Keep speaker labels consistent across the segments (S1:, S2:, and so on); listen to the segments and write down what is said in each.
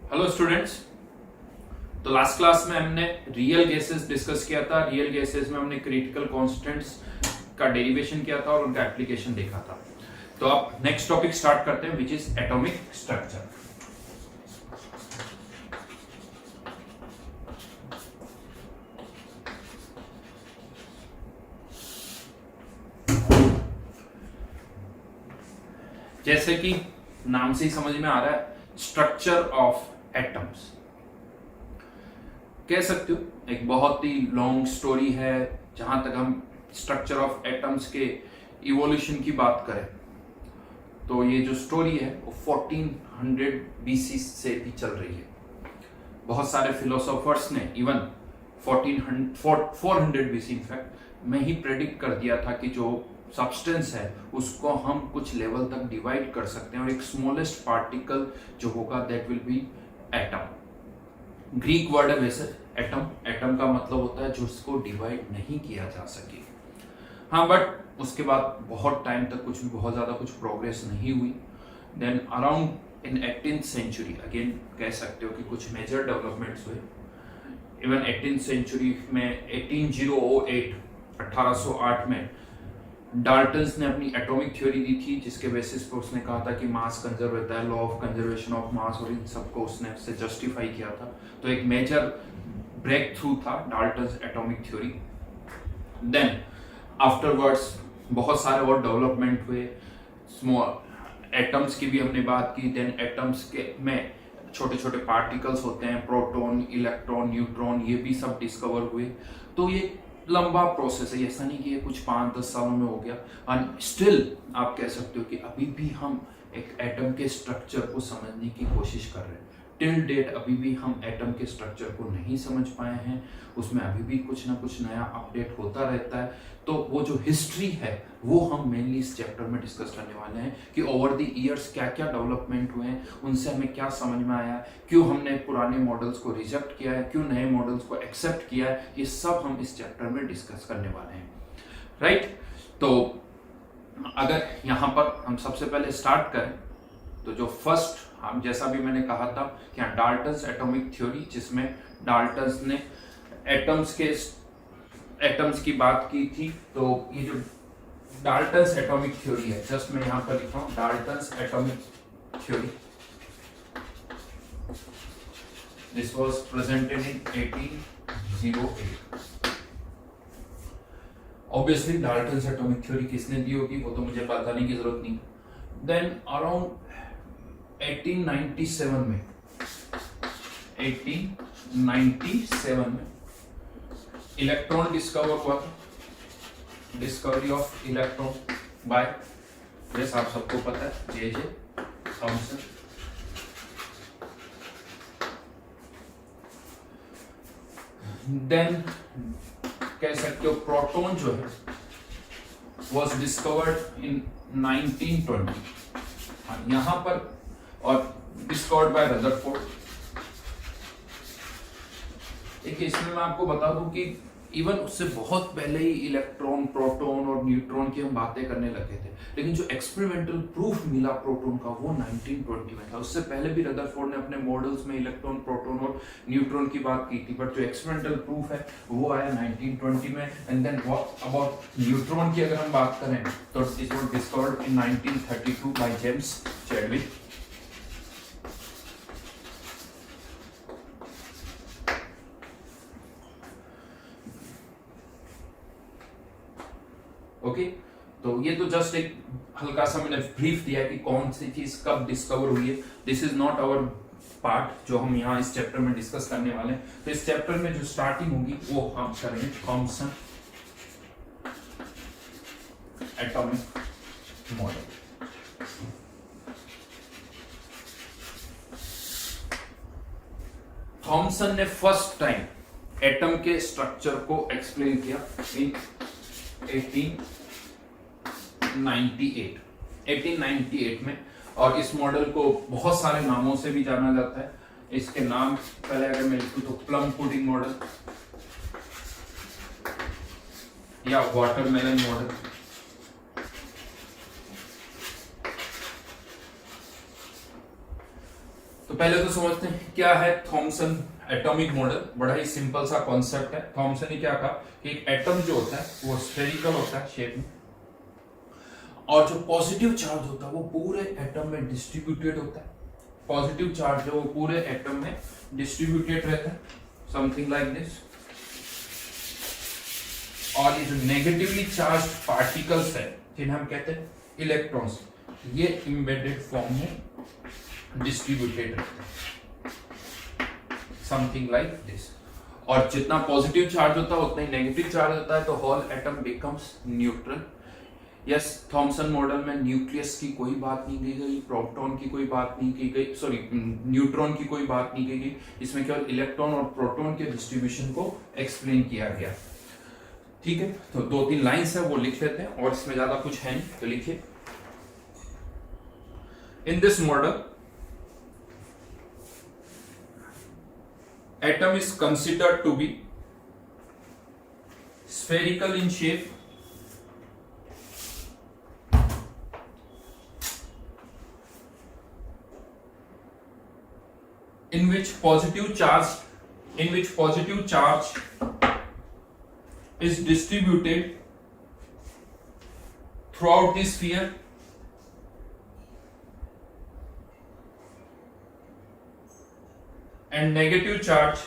S1: Hello students. तो last class में हमने रियल गैसेस डिस्कस किया था। रियल गैसेस में हमने क्रिटिकल कांस्टेंट्स का डेरिवेशन किया था और उनका एप्लीकेशन देखा था। तो अब नेक्स्ट टॉपिक स्टार्ट करते हैं, विच इज एटॉमिक स्ट्रक्चर। जैसे कि नाम से ही समझ में आ रहा है, स्ट्रक्चर ऑफ एटम्स कह सकते हो। एक बहुत ही लॉन्ग स्टोरी है। जहां तक हम स्ट्रक्चर ऑफ एटम्स के इवोल्यूशन की बात करें तो ये जो स्टोरी है वो 1400 बीसी से भी चल रही है। बहुत सारे फिलोसोफर्स ने इवन 400 बीसी इनफैक्ट में ही प्रेडिक्ट कर दिया था कि जो सब्सटेंस है उसको हम कुछ लेवल तक डिवाइड कर सकते हैं और एक स्मॉलेस्ट पार्टिकल जो होगा that will be atom. Greek word है वैसे एटम। एटम का मतलब होता है जो उसको डिवाइड नहीं किया जा सके। हाँ, बट उसके बाद बहुत टाइम तक बहुत ज्यादा कुछ प्रोग्रेस नहीं हुई। Then around in 18th century again कह सकते हो कि कुछ मेजर डेवलपमेंट्स हुए। इवन 18th सेंचुरी में 1808 में डाल्टन्स ने अपनी एटॉमिक थ्योरी दी थी, जिसके बेसिस पर उसने कहा था कि मास कंजर्व रहता है, law of conservation of mass, और इन सबको उसने उससे जस्टिफाई किया था। तो एक मेजर ब्रेक थ्रू था Dalton's atomic theory. Then afterwards बहुत सारे और डेवलपमेंट हुए। स्मॉल एटम्स की भी हमने बात की। देन एटम्स के में छोटे छोटे पार्टिकल्स होते हैं, प्रोटॉन, इलेक्ट्रॉन, न्यूट्रॉन, ये भी सब डिस्कवर हुए। तो ये लंबा प्रोसेस है, ऐसा नहीं कि ये कुछ 5-10 सालों में हो गया। एंड स्टिल आप कह सकते हो कि अभी भी हम एक एटम के स्ट्रक्चर को समझने की कोशिश कर रहे हैं। टिल डेट अभी भी हम एटम के स्ट्रक्चर को नहीं समझ पाए हैं। उसमें अभी भी कुछ ना कुछ नया अपडेट होता रहता है। तो वो जो हिस्ट्री है वो हम मेनली इस चैप्टर में डिस्कस करने वाले हैं कि ओवर द ईयर्स क्या क्या डेवलपमेंट हुए हैं, उनसे हमें क्या समझ में आया, क्यों हमने पुराने मॉडल्स को रिजेक्ट किया है, क्यों नए मॉडल्स को एक्सेप्ट किया है। ये सब हम इस चैप्टर में डिस्कस करने वाले हैं, राइट। तो अगर यहाँ पर हम सबसे पहले स्टार्ट करें तो जो फर्स्ट, हम जैसा भी मैंने कहा था कि डाल्टन्स एटॉमिक थ्योरी, जिसमें डाल्टन्स ने एटम्स की बात की थी। तो ये जो डाल्टन्स एटॉमिक थ्योरी है, जस्ट मैं यहां पर लिख रहा हूं Dalton's atomic theory. This was presented in 1808। Obviously Dalton's atomic theory किसने दी होगी वो तो मुझे बताने की जरूरत नहीं। देन अराउंड 1897 में इलेक्ट्रॉन डिस्कवर हुआ था। डिस्कवरी ऑफ इलेक्ट्रॉन बाय, जैसे आप सबको पता है, जे थॉमसन। देन कह सकते हो प्रोटॉन जो है वाज डिस्कवर्ड इन 1920 यहां पर, और डिस्कवर्ड बाय रदरफोर्ड। देखिए, इसमें मैं आपको बता दूं कि इवन उससे बहुत पहले ही इलेक्ट्रॉन, प्रोटॉन और न्यूट्रॉन की हम बातें करने लगे थे, लेकिन जो एक्सपेरिमेंटल प्रूफ मिला प्रोटॉन का वो 1920 में था। उससे पहले भी रदरफोर्ड ने अपने मॉडल्स में इलेक्ट्रॉन, प्रोटॉन और न्यूट्रॉन की बात की थी, बट जो एक्सपेरिमेंटल प्रूफ है वो आया 1920 में। And then what about neutron की अगर हम बात करें तो it was discovered in 1932 by James Chadwick. Okay, तो ये तो जस्ट एक हल्का सा मैंने ब्रीफ दिया कि कौन सी चीज कब डिस्कवर हुई है। This is not our part जो हम यहाँ इस चैप्टर में डिस्कस करने वाले हैं। तो इस चैप्टर में जो स्टार्टिंग होगी वो हम करेंगे थॉमसन एटॉमिक मॉडल। थॉमसन ने फर्स्ट टाइम एटम के स्ट्रक्चर को एक्सप्लेन किया इन 1898 में, और इस मॉडल को बहुत सारे नामों से भी जाना जाता है। इसके नाम पहले अगर मैं लिखूं तो प्लम पुडिंग मॉडल या वाटरमेलन मॉडल, तो पहले तो समझते हैं क्या है थॉमसन एटॉमिक मॉडल। बड़ा ही सिंपल सा कॉन्सेप्ट है। थॉमसन ने क्या कहा कि एक एटम जो होता है वो स्फेरिकल होता है शेप में, और जो पॉजिटिव चार्ज होता है वो पूरे एटम में डिस्ट्रीब्यूटेड होता है। पॉजिटिव चार्ज जो वो पूरे एटम में डिस्ट्रीब्यूटेड रहता है, समथिंग लाइक दिस। और ये जो नेगेटिवली चार्ज पार्टिकल्स है जिन्हें हम कहते हैं इलेक्ट्रॉन्स, ये एम्बेडेड फॉर्म में डिस्ट्रीब्यूटेड रहते हैं, समथिंग लाइक दिस। और जितना पॉजिटिव चार्ज होता है उतना ही नेगेटिव चार्ज होता है, तो whole atom becomes neutral. Yes, Thomson model में न्यूक्लियस की कोई बात नहीं की गई, प्रोटॉन की कोई बात नहीं की गई, सॉरी न्यूट्रॉन की कोई बात नहीं की गई। इसमें केवल इलेक्ट्रॉन और प्रोटॉन के डिस्ट्रीब्यूशन को एक्सप्लेन किया गया। ठीक है, तो 2-3 लाइंस है वो लिख लेते हैं, और इसमें ज्यादा कुछ है नहीं, तो लिखिए। In this model atom is considered to be spherical in shape, in which positive charge is distributed throughout the sphere, and negative charge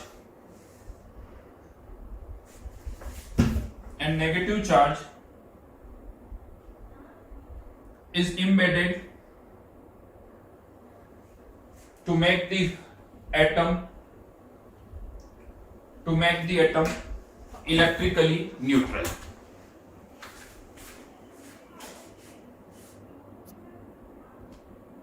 S1: is embedded to make the atom electrically neutral.